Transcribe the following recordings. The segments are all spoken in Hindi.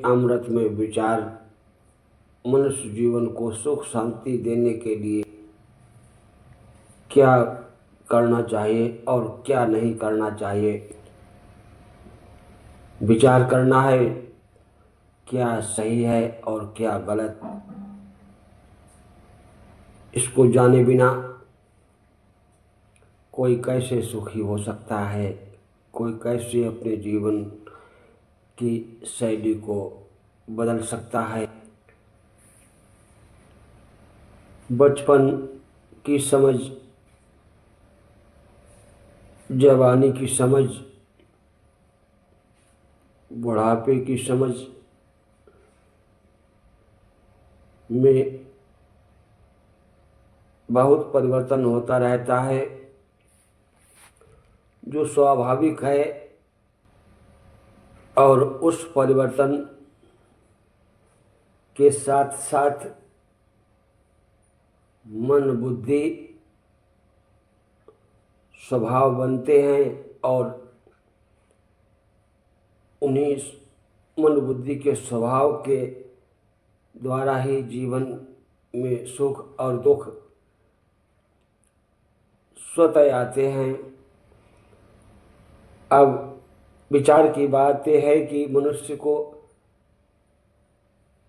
अमृत में विचार मनुष्य जीवन को सुख शांति देने के लिए क्या करना चाहिए और क्या नहीं करना चाहिए। विचार करना है क्या सही है और क्या गलत। इसको जाने बिना कोई कैसे सुखी हो सकता है, कोई कैसे अपने जीवन की शैली को बदल सकता है। बचपन की समझ, जवानी की समझ, बुढ़ापे की समझ में बहुत परिवर्तन होता रहता है, जो स्वाभाविक है। और उस परिवर्तन के साथ साथ मन बुद्धि स्वभाव बनते हैं और उन्हीं मन बुद्धि के स्वभाव के द्वारा ही जीवन में सुख और दुख स्वतः आते हैं। अब विचार की बात यह है कि मनुष्य को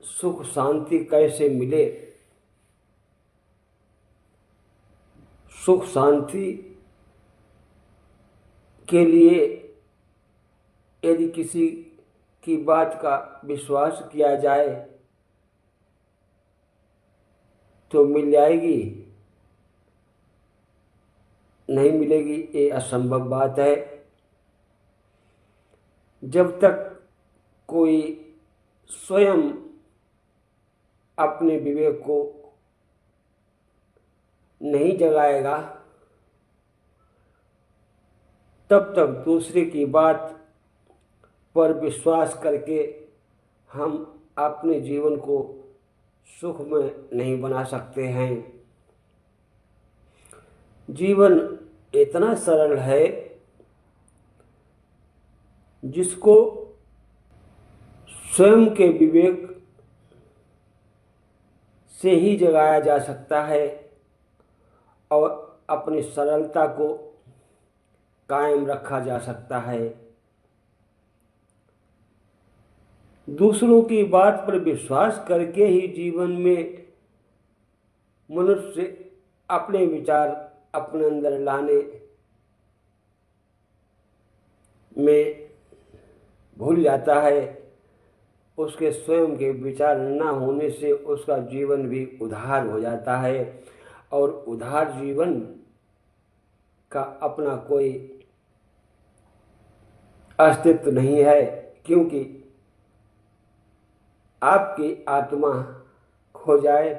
सुख शांति कैसे मिले। सुख शांति के लिए यदि किसी की बात का विश्वास किया जाए तो मिल जाएगी, नहीं मिलेगी, ये असंभव बात है। जब तक कोई स्वयं अपने विवेक को नहीं जगाएगा तब तक दूसरे की बात पर विश्वास करके हम अपने जीवन को सुख में नहीं बना सकते हैं। जीवन इतना सरल है जिसको स्वयं के विवेक से ही जगाया जा सकता है और अपनी सरलता को कायम रखा जा सकता है। दूसरों की बात पर विश्वास करके ही जीवन में मनुष्य अपने विचार अपने अंदर लाने में भूल जाता है। उसके स्वयं के विचार न होने से उसका जीवन भी उधार हो जाता है और उधार जीवन का अपना कोई अस्तित्व नहीं है, क्योंकि आपकी आत्मा खो जाए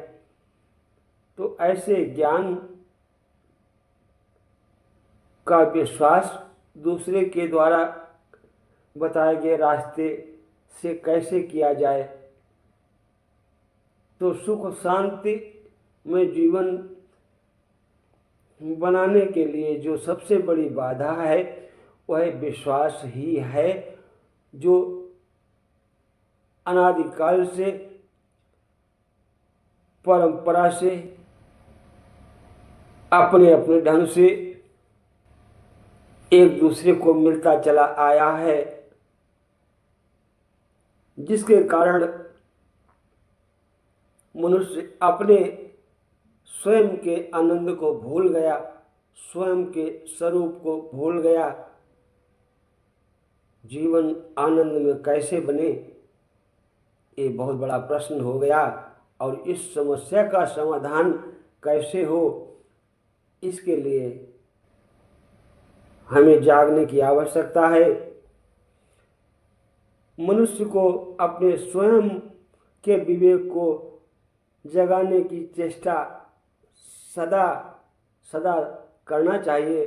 तो ऐसे ज्ञान का विश्वास दूसरे के द्वारा बताए गए रास्ते से कैसे किया जाए। तो सुख शांति में जीवन बनाने के लिए जो सबसे बड़ी बाधा है वह विश्वास ही है, जो अनादिकाल से परंपरा से अपने अपने ढंग से एक दूसरे को मिलता चला आया है, जिसके कारण मनुष्य अपने स्वयं के आनंद को भूल गया, स्वयं के स्वरूप को भूल गया। जीवन आनंद में कैसे बने, ये बहुत बड़ा प्रश्न हो गया और इस समस्या का समाधान कैसे हो, इसके लिए हमें जागने की आवश्यकता है। मनुष्य को अपने स्वयं के विवेक को जगाने की चेष्टा सदा सदा करना चाहिए।